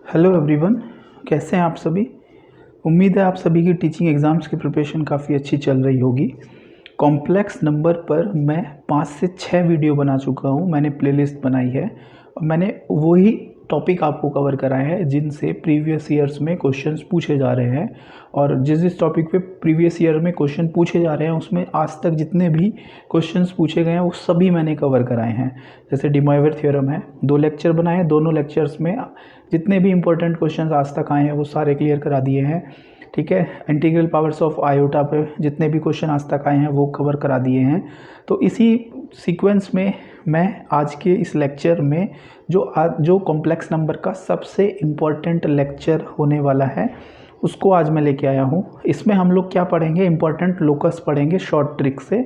Hello everyone, कैसे हैं आप सभी। उम्मीद है आप सभी की टीचिंग एग्ज़ाम्स की प्रिपरेशन काफ़ी अच्छी चल रही होगी। कॉम्प्लेक्स नंबर पर मैं 5 से 6 वीडियो बना चुका हूं। मैंने प्लेलिस्ट बनाई है और मैंने वही टॉपिक आपको कवर कराए हैं जिनसे प्रीवियस ईयर्स में क्वेश्चंस पूछे जा रहे हैं। और जिस टॉपिक पे प्रीवियस ईयर में क्वेश्चन पूछे जा रहे हैं उसमें आज तक जितने भी क्वेश्चंस पूछे गए हैं वो सभी मैंने कवर कराए हैं। जैसे डी मोइवर थ्योरम है, 2 लेक्चर बनाए हैं, दोनों लेक्चर्स में जितने भी इंपॉर्टेंट क्वेश्चंस आज तक आए हैं वो सारे क्लियर करा दिए हैं। ठीक है, इंटीग्रल पावर्स ऑफ आयोटा पे जितने भी क्वेश्चन आज तक आए हैं वो कवर करा दिए हैं। तो इसी सीक्वेंस में मैं आज के इस लेक्चर में जो कॉम्प्लेक्स नंबर का सबसे इम्पॉर्टेंट लेक्चर होने वाला है उसको आज मैं लेके आया हूँ। इसमें हम लोग क्या पढ़ेंगे, इम्पॉर्टेंट लोकस पढ़ेंगे शॉर्ट ट्रिक से,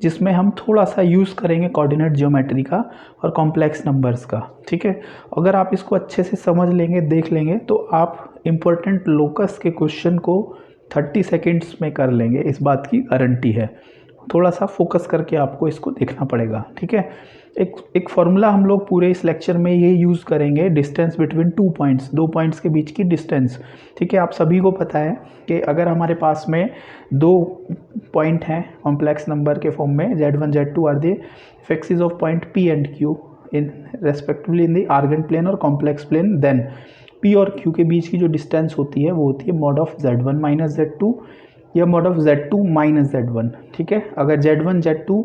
जिसमें हम थोड़ा सा यूज़ करेंगे कोऑर्डिनेट ज्योमेट्री का और कॉम्प्लेक्स नंबर्स का। ठीक है, अगर आप इसको अच्छे से समझ लेंगे, देख लेंगे, तो आप इम्पोर्टेंट लोकस के क्वेश्चन को 30 सेकेंड्स में कर लेंगे, इस बात की गारंटी है। थोड़ा सा फोकस करके आपको इसको देखना पड़ेगा। ठीक है, एक फॉर्मूला हम लोग पूरे इस लेक्चर में ये यूज़ करेंगे, डिस्टेंस बिटवीन 2 पॉइंट्स, 2 पॉइंट्स के बीच की डिस्टेंस। ठीक है, आप सभी को पता है कि अगर हमारे पास में 2 पॉइंट हैं कॉम्प्लेक्स नंबर के फॉर्म में, Z1 Z2 are the affixes of point P and Q in respectively in the Argand plane और कॉम्प्लेक्स प्लेन, देन P और Q के बीच की जो डिस्टेंस होती है वो होती है mod of Z1 minus Z2 या mod of Z2 minus Z1। ठीक है, अगर Z1 Z2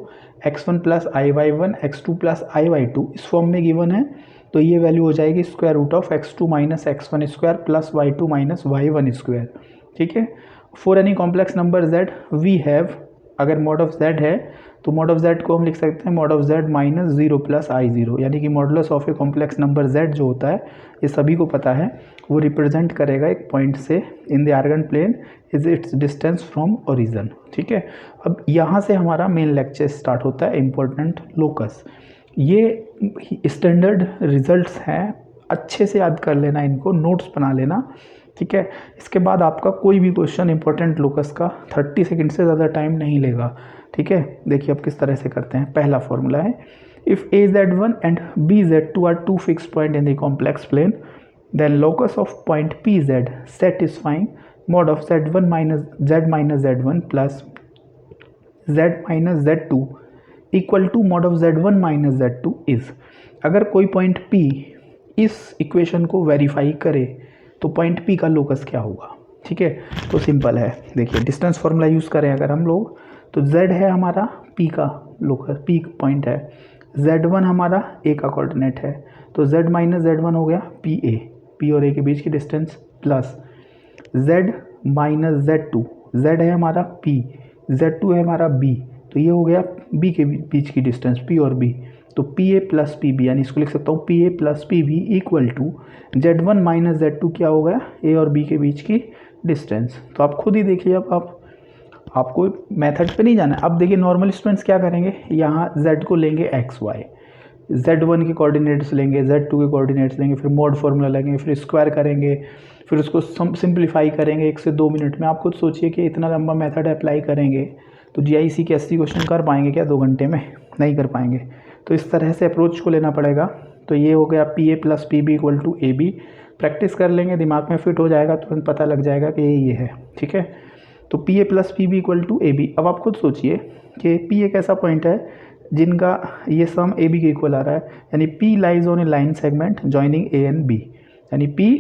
x1 plus IY1 x2 plus IY2 इस फॉर्म में गिवन है तो ये वैल्यू हो जाएगी square root of x2 minus x1 square plus y2 minus y1 square. ठीक है, for any complex number z we have, अगर मॉड ऑफ z है तो मॉड ऑफ z को हम लिख सकते हैं mod of z minus 0 plus I0, यानी कि modulus of a complex number z जो होता है ये सभी को पता है, वो रिप्रेजेंट करेगा एक पॉइंट से in the Argand plane is its distance from origin. ठीक है, अब यहाँ से हमारा मेन लेक्चर स्टार्ट होता है, इम्पोर्टेंट लोकस। ये स्टैंडर्ड रिजल्ट्स हैं, अच्छे से याद कर लेना, इनको नोट्स बना लेना। ठीक है, इसके बाद आपका कोई भी क्वेश्चन इंपॉर्टेंट लोकस का 30 सेकंड से ज़्यादा टाइम नहीं लेगा। ठीक है, देखिए अब किस तरह से करते हैं। पहला फॉर्मूला है, if AZ1 and BZ2 are 2 fixed point in the complex plane then locus of point PZ satisfying mod of Z1 minus Z1 plus Z minus Z2 equal to mod of Z1 minus Z2 is. अगर कोई point P इस equation को verify करे तो point P का locus क्या होगा। ठीक है, तो सिंपल है, देखिए डिस्टेंस फॉर्मूला यूज़ करें अगर हम लोग तो Z है हमारा P का लोकस, P पॉइंट है, Z1 हमारा A का कोऑर्डिनेट है, तो Z माइनस Z1 हो गया PA, P और A के बीच की distance plus Z minus Z2, Z है हमारा P, Z2 है हमारा B, तो ये हो गया B के बीच की डिस्टेंस P और B, तो PA प्लस PB, यानी इसको लिख सकता हूँ PA plus PB equal to Z1 minus Z2 क्या हो गया A और B के बीच की डिस्टेंस। तो आप खुद ही देखिए, अब आपको मेथड पे नहीं जाना है। अब देखिए नॉर्मल स्टूडेंट्स क्या करेंगे, यहाँ Z को लेंगे XY, Z1 के कोऑर्डिनेट्स लेंगे, Z2 के कोऑर्डिनेट्स लेंगे, फिर मॉड फार्मूला लेंगे, फिर स्क्वायर करेंगे, फिर उसको सिंप्लीफाई करेंगे 1 से 2 मिनट में। आप खुद सोचिए कि इतना लंबा मेथड अप्लाई करेंगे तो GIC के 80 क्वेश्चन कर पाएंगे क्या 2 घंटे में? नहीं कर पाएंगे। तो इस तरह से अप्रोच को लेना पड़ेगा। तो ये हो गया PA plus PB equal to AB। Practice कर लेंगे, दिमाग में फिट हो जाएगा, तुरंत पता लग जाएगा कि ये है। ठीक है, तो PA plus PB equal to AB। अब आप खुद सोचिए कि P एक ऐसा पॉइंट है जिनका ये सम AB के इक्वल आ रहा है, यानी P lies on A line segment joining A and B, यानी P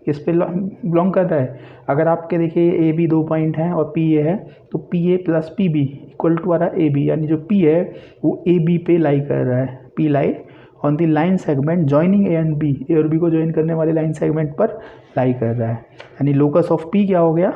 इस पे बिलोंग करता है। अगर आपके देखिए AB 2 पॉइंट हैं और P ये है तो PA plus PB equal to आ रहा है AB, यानी जो P है वो AB पे लाई कर रहा है, P lie on the line segment joining A and B, A और B को ज्वाइन करने वाले लाइन सेगमेंट पर लाई कर रहा है, यानी लोकस ऑफ P क्या हो गया,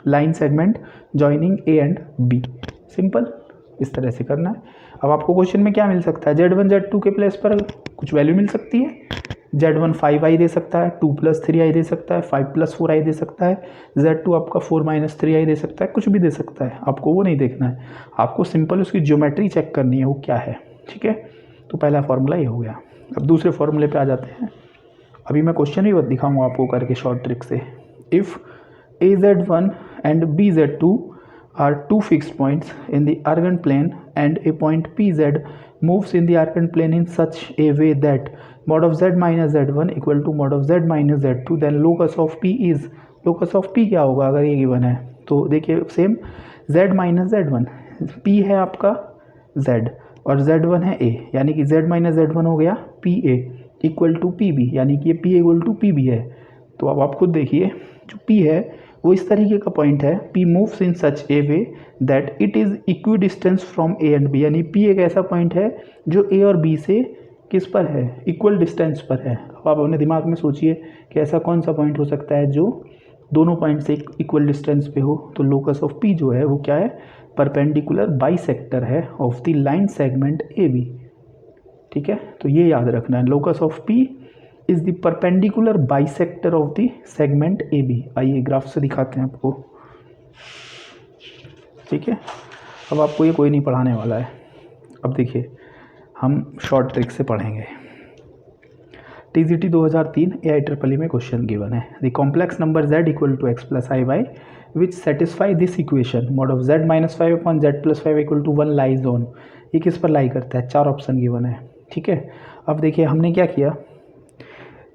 line segment joining A and B। Simple, इस तरह से करना है। अब आपको क्वेश्चन में क्या मिल सकता है, Z1 Z2 के प्लेस पर कुछ वैल्यू मिल सकती है। Z1 5i दे सकता है, 2 प्लस 3i दे सकता है, 5 प्लस 4i दे सकता है, Z2 आपका 4 माइनस 3i दे सकता है, कुछ भी दे सकता है। आपको वो नहीं देखना है, आपको सिंपल उसकी ज्योमेट्री चेक करनी है वो क्या है। ठीक है, तो पहला फॉर्मूला ये हो गया। अब दूसरे फॉर्मूले पे आ जाते हैं। अभी मैं क्वेश्चन भी दिखाऊंगा आपको करके शॉर्ट ट्रिक से। If AZ1 and BZ2 are 2 fixed points in the argand plane and a point PZ moves in the argand plane in such a way that mod of z minus z1 equal to mod of z minus z2, then locus of p is, locus of p क्या होगा अगर ये given है तो देखिए same z minus z1, p है आपका z और z1 है a, यानी कि z माइनस z1 हो गया pa इक्वल टू pb, यानी कि ये p इक्वल टू pb है। तो अब आप खुद देखिए जो p है वो इस तरीके का पॉइंट है, p moves in such a way that it is equidistance from A and B, यानी p एक ऐसा पॉइंट है जो a और b से किस पर है, इक्वल डिस्टेंस पर है। अब आप अपने दिमाग में सोचिए कि ऐसा कौन सा पॉइंट हो सकता है जो दोनों पॉइंट से इक्वल डिस्टेंस पे हो। तो लोकस ऑफ p जो है वो क्या है, परपेंडिकुलर बाइसेक्टर है of the line segment A B. ठीक है, तो ये याद रखना है, locus of p is the perpendicular bisector of the segment A B. आइए ग्राफ से दिखाते हैं आपको। ठीक है, अब आपको ये कोई नहीं पढ़ाने वाला है। अब देखिए हम शॉर्ट ट्रिक से पढ़ेंगे। TGT 2003 AIEEE में क्वेश्चन गिवन है, the complex number z equal to x plus I y which satisfy this equation mod of z minus 5 upon z plus 5 equal to 1 lies on. ये किस पर लाई करता है, 4 option given है। ठीक है, अब देखिए हमने क्या किया,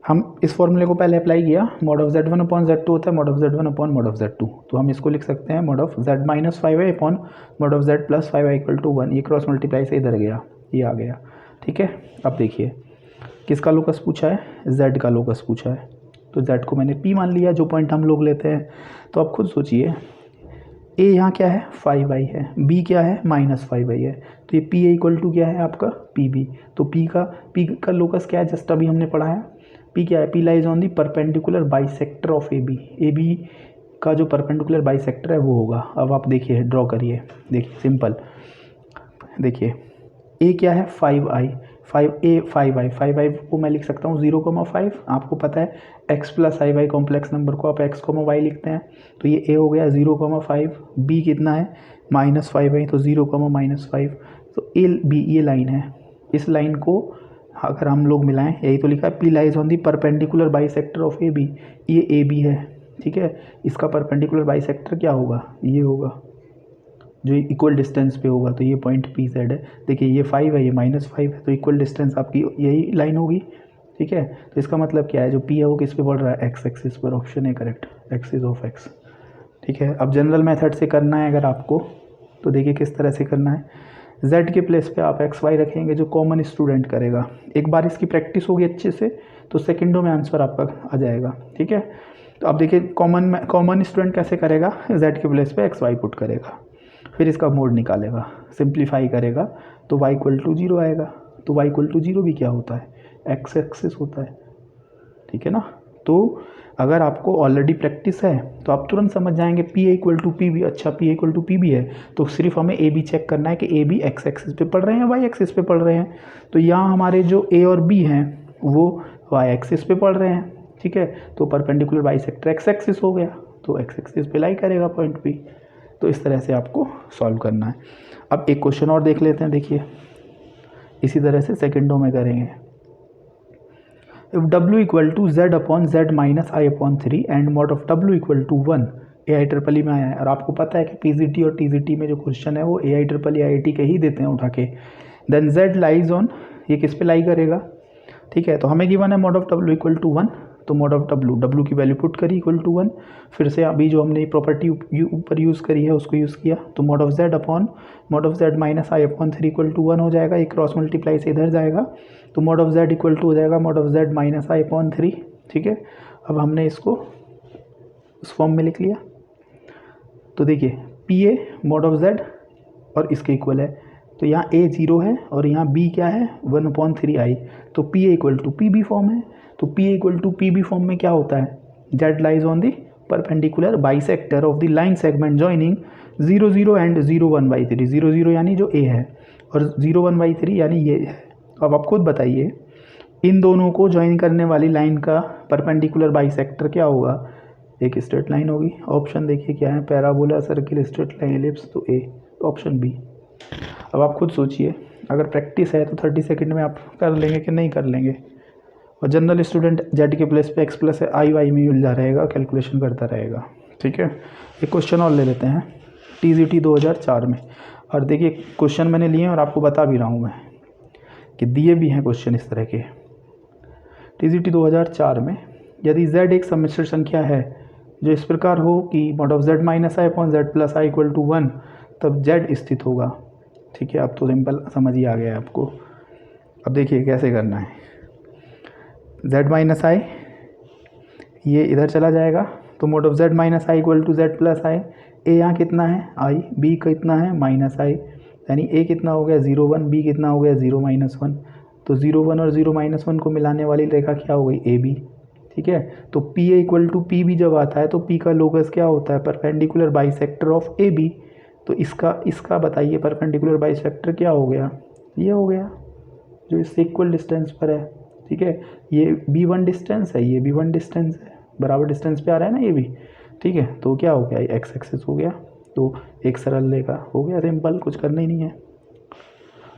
हम इस फॉर्मूले को पहले अप्लाई किया, mod of z1 upon z2 होता है mod of z1 upon mod of z2, तो हम इसको लिख सकते हैं mod of z minus 5 upon mod of z plus 5 equal to 1। ये क्रॉस मल्टीप्लाई से इधर गया, ये आ गया। ठीक है, अब देखिए किसका लोकस पूछा है, z का लोकस पूछा है, तो z को मैंने p मान लिया जो पॉइंट हम लोग लेते हैं। तो आप खुद सोचिए a यहाँ क्या है 5i है, b क्या है माइनस 5i है, तो ये p इक्वल टू क्या है आपका pb। तो p का लोकस क्या है, जस्ट अभी हमने पढ़ा है, p क्या है, p lies on the perpendicular bisector of ab का जो परपेंडिकुलर बाइसेक्टर है वो होगा। अब आप देखिए ड्रॉ करिए, देखिए सिंपल, देखिए a क्या है 5i, 5i को मैं लिख सकता हूँ 0,5। आपको पता है x प्लस आई वाई कॉम्प्लेक्स नंबर को आप x, y लिखते हैं, तो ये a हो गया 0,5, b कितना है माइनस 5i, तो 0,-5, तो a b ये लाइन है। इस लाइन को अगर हम लोग मिलाएं, यही तो लिखा है p lies on the perpendicular bisector of A B, ये ए बी है। ठीक है, इसका परपेंडिकुलर बाइसेक्टर क्या होगा, ये होगा जो इक्वल डिस्टेंस पे होगा, तो ये पॉइंट पी जेड है। देखिए ये 5 है, ये माइनस 5 है, तो इक्वल डिस्टेंस आपकी यही लाइन होगी। ठीक है, तो इसका मतलब क्या है, जो पी है वो किस पे बढ़ रहा है, एक्स एक्सिस पर। ऑप्शन है करेक्ट, एक्सिस ऑफ एक्स। ठीक है, अब जनरल मेथड से करना है अगर आपको, तो देखिए किस तरह से करना है, z के प्लेस पे आप एक्स वाई रखेंगे, जो कॉमन स्टूडेंट करेगा। एक बार इसकी प्रैक्टिस होगी अच्छे से तो सेकेंडों में आंसर आपका आ जाएगा। ठीक है, तो अब देखिए कॉमन स्टूडेंट कैसे करेगा, z के प्लेस पे एक्स वाई पुट करेगा, फिर इसका मोड निकालेगा, सिंप्लीफाई करेगा तो y इक्वल टू 0 आएगा। तो y इक्वल टू 0 भी क्या होता है, एक्स एक्सिस होता है। ठीक है ना, तो अगर आपको ऑलरेडी प्रैक्टिस है तो आप तुरंत समझ जाएंगे p equal to P B. अच्छा p equal to P B है तो सिर्फ हमें ए बी चेक करना है कि ए बी एक्स एक्सिस पे पढ़ रहे हैं वाई एक्सिस पे पढ़ रहे हैं। तो यहाँ हमारे जो a और b हैं वो वाई एक्सिस पे पढ़ रहे हैं। ठीक है, तो परपेंडिकुलर बाइसेक्टर एक्स एक्सिस हो गया, तो एक्स एक्सिस पे लाई करेगा पॉइंट p। तो इस तरह से आपको सॉल्व करना है। अब एक क्वेश्चन और देख लेते हैं, देखिए इसी तरह से सेकेंडों में करेंगे। If w equal to z upon z minus i upon 3 and mod of w equal to 1, AIEEE में आया है। और आपको पता है कि PGT और TGT में जो क्वेश्चन है वो AIEEE IIT के ही देते हैं उठा के। देन z लाइज ऑन, ये किस पे लाई करेगा। ठीक है, तो हमें गिवन है mod of w equal to 1, तो मॉड ऑफ w की वैल्यू पुट करी इक्वल टू 1, फिर से अभी जो हमने प्रॉपर्टी ऊपर यूज़ करी है उसको यूज़ किया, तो mod of z upon mod of z minus i upon 3 equal to 1 हो जाएगा। एक क्रॉस मल्टीप्लाई से इधर जाएगा, तो mod of z equal to हो जाएगा mod of z minus i upon 3। ठीक है, अब हमने इसको उस फॉर्म में लिख लिया। तो देखिए P A mod of z और इसके इक्वल है, तो यहाँ a 0 है और यहाँ b क्या है 1/3i, तो p equal to P B form है। तो p equal to P B form में क्या होता है, z lies on the perpendicular bisector of the line segment joining 0 0 and 0 1/3। 0 0 यानी जो a है और 0 1/3 यानी ये है। अब आप खुद बताइए इन दोनों को ज्वाइन करने वाली लाइन का परपेंडिकुलर बाइसेक्टर क्या होगा, एक स्ट्रेट लाइन होगी। ऑप्शन देखिए क्या है, parabola, circle, straight line, ellipse, तो ए, तो ऑप्शन बी। अब आप खुद सोचिए अगर प्रैक्टिस है तो 30 सेकंड में आप कर लेंगे कि नहीं कर लेंगे। और जनरल स्टूडेंट जेड के प्लेस पे एक्स प्लस आई वाई में मिल जा रहेगा, कैलकुलेशन करता रहेगा। ठीक है, एक क्वेश्चन और ले लेते हैं TGT 2004 में। और देखिए क्वेश्चन मैंने लिए और आपको बता भी रहा हूँ मैं कि दिए भी हैं क्वेश्चन इस तरह के। TGT 2004 में यदि z एक सम्मिश्र संख्या है जो इस प्रकार हो कि mod of z minus i upon z plus i equal to 1, तब z स्थित होगा। ठीक है, अब तो सिंपल समझ ही आ गया है आपको। अब देखिए कैसे करना है। z माइनस आई ये इधर चला जाएगा, तो mod of z minus i equal to z plus i. a यहाँ कितना है i, b कितना है माइनस आई, यानी a कितना हो गया 0 1, b कितना हो गया 0 माइनस 1। तो 0 1 और 0 माइनस 1 को मिलाने वाली रेखा क्या हो गई a b। ठीक है, तो P A equal to P B जब आता है तो पी का लोकस क्या होता है, perpendicular bisector of A B. तो इसका बताइए परपेंडिकुलर बाइसेक्टर क्या हो गया, ये हो गया जो इससे इक्वल डिस्टेंस पर है। ठीक है, ये b1 डिस्टेंस है, ये b1 डिस्टेंस है, बराबर डिस्टेंस पे आ रहा है ना ये भी। ठीक है, तो क्या हो गया, एक्स एक्सिस हो गया, तो एक सरल रेखा हो गया, सिंपल, कुछ करना ही नहीं है।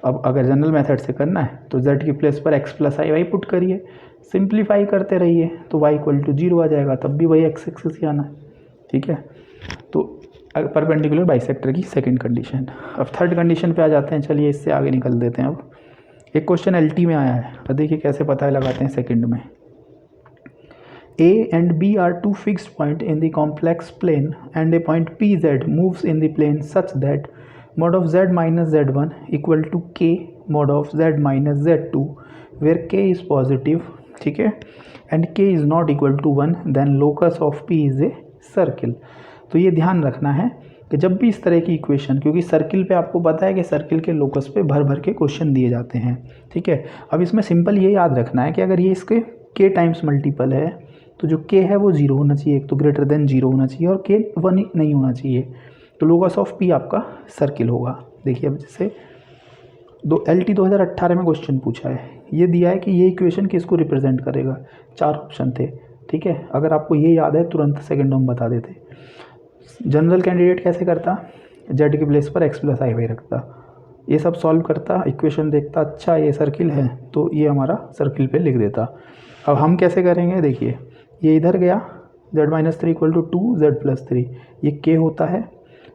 अब अगर जनरल मेथड से करना है तो z की प्लेस पर x प्लस आई वाई पुट करिए, सिंप्लीफाई करते रहिए, तो y इक्वल टू 0 आ जाएगा, तब भी वही एक्स एक्सिस ही आना है। ठीक है, तो परपेंडिकुलर बाइसेक्टर की सेकंड कंडीशन। अब थर्ड कंडीशन पे आ जाते हैं, चलिए इससे आगे निकल देते हैं। अब एक क्वेश्चन एलटी में आया है, अब देखिए कैसे पता लगाते हैं सेकंड में। A and B are two fixed points in the complex plane and a point PZ moves in the plane such that mod of z minus z1 equal to k mod of z minus z2 where k is positive, ठीक है, and k is not equal to 1, then locus of P is a circle। तो ये ध्यान रखना है कि जब भी इस तरह की इक्वेशन, क्योंकि सर्किल पे आपको पता है कि सर्किल के लोकस पे भर भर के क्वेश्चन दिए जाते हैं। ठीक है, अब इसमें सिंपल ये याद रखना है कि अगर ये इसके k टाइम्स मल्टीपल है तो जो k है वो 0 होना चाहिए, एक तो ग्रेटर देन 0 होना चाहिए, और k 1 नहीं होना चाहिए। तो लोकस ऑफ P आपका सर्किल होगा। देखिए अब जैसे LT 2018 में क्वेश्चन पूछा है, ये दिया है कि ये इक्वेशन किसको रिप्रेजेंट करेगा, 4 ऑप्शन थे। ठीक है, अगर आपको ये याद है तुरंत सेकेंड में बता देते। जनरल कैंडिडेट कैसे करता, z की प्लेस पर x प्लस आई वाई रखता, ये सब सॉल्व करता, इक्वेशन देखता, अच्छा ये सर्किल है तो ये हमारा सर्किल पे लिख देता। अब हम कैसे करेंगे, देखिए ये इधर गया, z minus 3 equal to 2 z plus 3, ये k होता है,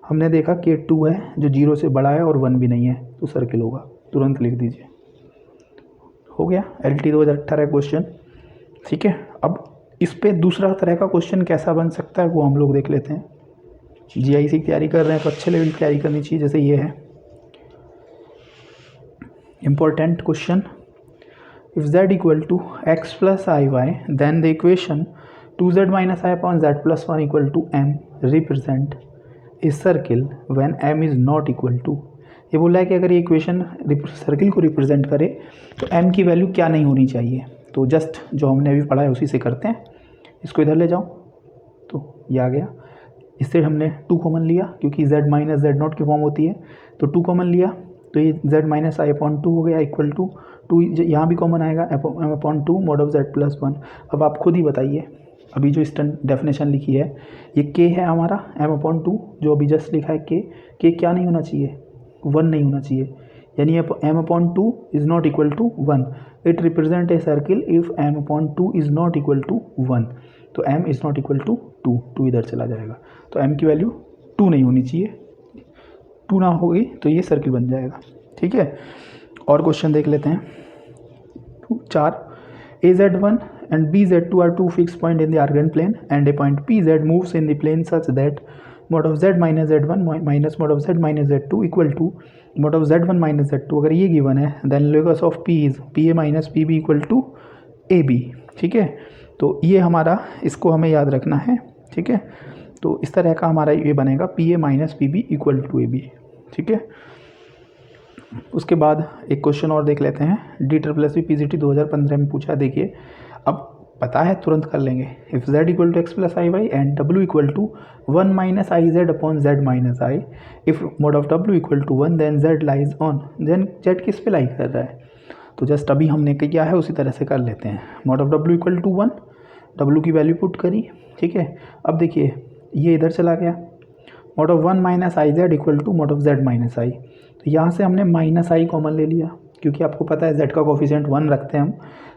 हमने देखा k 2 है जो 0 से बड़ा है और 1 भी नहीं है, तो सर्किल होगा, तुरंत लिख दीजिए, हो गया LT 2018 क्वेश्चन। ठीक है, अब इस पे दूसरा तरह का क्वेश्चन कैसा बन सकता है वो हम लोग देख लेते हैं। GIC की तैयारी कर रहे हैं तो अच्छे लेवल की तैयारी करनी चाहिए। जैसे ये है important question, if z equal to x plus iy then the equation 2z minus i upon z plus 1 equal to m represent a circle when m is not equal to। ये बोला है कि अगर ये इक्वेशन सर्किल को represent करे तो m की वैल्यू क्या नहीं होनी चाहिए। तो जस्ट जो हमने अभी पढ़ा है उसी से करते हैं, इसको इधर ले जाओ तो ये आ गया, इससे हमने 2 कॉमन लिया क्योंकि z माइनस z नॉट की फॉर्म होती है, तो 2 कॉमन लिया तो ये z माइनस आई अपॉन 2 हो गया इक्वल टू 2, यहाँ भी कॉमन आएगा m upon 2 mod of z plus 1। अब आप खुद ही बताइए, अभी जो इस डेफिनेशन लिखी है ये k है हमारा, m अपॉन 2 जो अभी जस्ट लिखा है k क्या नहीं होना चाहिए, 1 नहीं होना चाहिए, यानी m upon 2 is not equal to 1। It represent a circle if m upon 2 is not equal to 1। तो m is not equal to 2 इधर चला जाएगा, तो m की वैल्यू 2 नहीं होनी चाहिए, 2 ना होगी तो ये सर्किल बन जाएगा। ठीक है, और क्वेश्चन देख लेते हैं। 4 AZ1 and BZ2 are two fixed points in the Argand plane and a point PZ moves in the plane such that mod of z minus z1 minus mod of z minus z2 equal to mod of z1 minus z2। अगर ये given है then locus of P is PA minus PB equal to AB। ठीक है, तो ये हमारा, इसको हमें याद रखना है। ठीक है, तो इस तरह का हमारा ये बनेगा PA minus PB equal to AB। ठीक है, उसके बाद एक क्वेश्चन और देख लेते हैं, D++ PGT 2015 में पूछा। देखिए अब पता है तुरंत कर लेंगे। If z equal to X plus I Y and w equal to 1 minus I Z upon Z minus I, if mod of w equal to 1 then z lies on, then z किस पे लाई कर रहा है, तो just अभी हमने किया है उसी तरह से कर लेते हैं। Mod of w equal to 1, w की वैल्यू पुट करी। ठीक है, अब देखिए ये इधर चला गया, mod of 1 minus I z equal to mod of z minus i, तो यहाँ से हमने माइनस आई कॉमन ले लिया क्योंकि आपको पता है z का कोफिशिएंट 1 रखते हैं हम,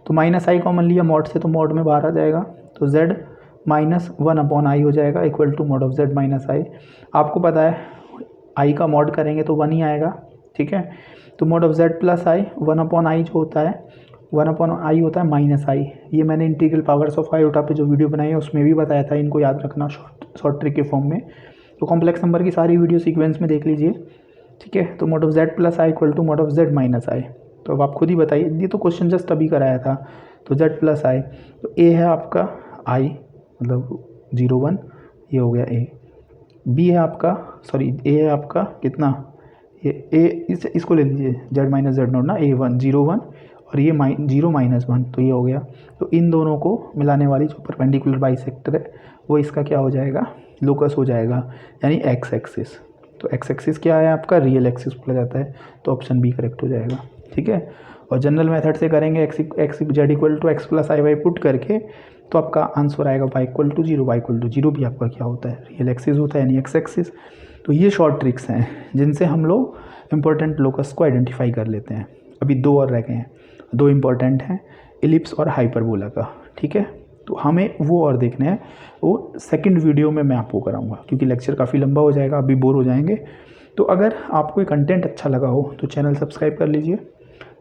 तो माइनस आई कॉमन लिया मॉड से, तो मॉड में बाहर आ जाएगा, तो z माइनस 1 अपॉन आई हो जाएगा equal to mod of z minus i. आपको पता है आई का मॉड करेंगे तो 1 ही आएगा। ठीक है, तो mode of z plus I 1 upon I जो होता है 1/i होता है -i। ये मैंने इंटीग्रल पावर्स ऑफ आयोटा पे जो वीडियो बनाई है उसमें भी बताया था, इनको याद रखना शॉर्ट ट्रिक के फॉर्म में। तो कॉम्प्लेक्स नंबर की सारी वीडियो सीक्वेंस में देख लीजिए, ठीक है। तो mod of z + i equal to mod of z - i। तो अब आप खुद ही बताइए, ये तो क्वेश्चन जस्ट अभी कराया था। तो z + i, तो a है आपका i मतलब 0 1, ये हो गया a। b है आपका, सॉरी a है आपका कितना, ये a इसको ले लीजिए z - z0 ना, a1 0 1 और ये 0 - 1, तो ये हो गया। तो इन दोनों को मिलाने वाली जो परपेंडिकुलर बाइसेक्टर है वो इसका क्या हो जाएगा, लोकस हो जाएगा, यानी एक्स एक्सिस। तो एक्स एक्सिस क्या है आपका, रियल एक्सिस बोला जाता है, तो ऑप्शन बी करेक्ट हो जाएगा, ठीक है। और जनरल मेथड से करेंगे X Z equal to X plus I Y put करके, तो आपका आंसर आएगा y equal to 0, y equal to 0 भी आपका क्या होता है, रियल एक्सिस होता है, यानी एक्स एक्सिस। तो ये शॉर्ट ट्रिक्स हैं जिनसे हम लोग इंपॉर्टेंट लोकस को आइडेंटिफाई कर लेते हैं। अभी 2 और रह गए हैं, 2 इंपॉर्टेंट हैं, एलिप्स और हाइपरबोला का, ठीक है। तो हमें वो और देखने हैं, वो सेकंड वीडियो में मैं आपको कराऊंगा, क्योंकि लेक्चर काफ़ी लंबा हो जाएगा, अभी बोर हो जाएंगे। तो अगर आपको ये कंटेंट अच्छा लगा हो तो चैनल सब्सक्राइब कर लीजिए,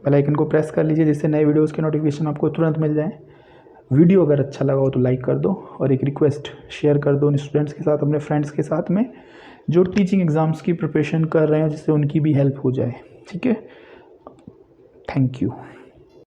बेल आइकन को प्रेस कर लीजिए, जिससे नए वीडियोस के नोटिफिकेशन आपको तुरंत मिल जाएँ। वीडियो अगर अच्छा लगा हो तो लाइक कर दो, और एक रिक्वेस्ट, शेयर कर दो उन स्टूडेंट्स के साथ, अपने फ्रेंड्स के साथ में जो टीचिंग एग्ज़ाम्स की प्रिपरेशन कर रहे हैं, जिससे उनकी भी हेल्प हो जाए, ठीक है। Thank you.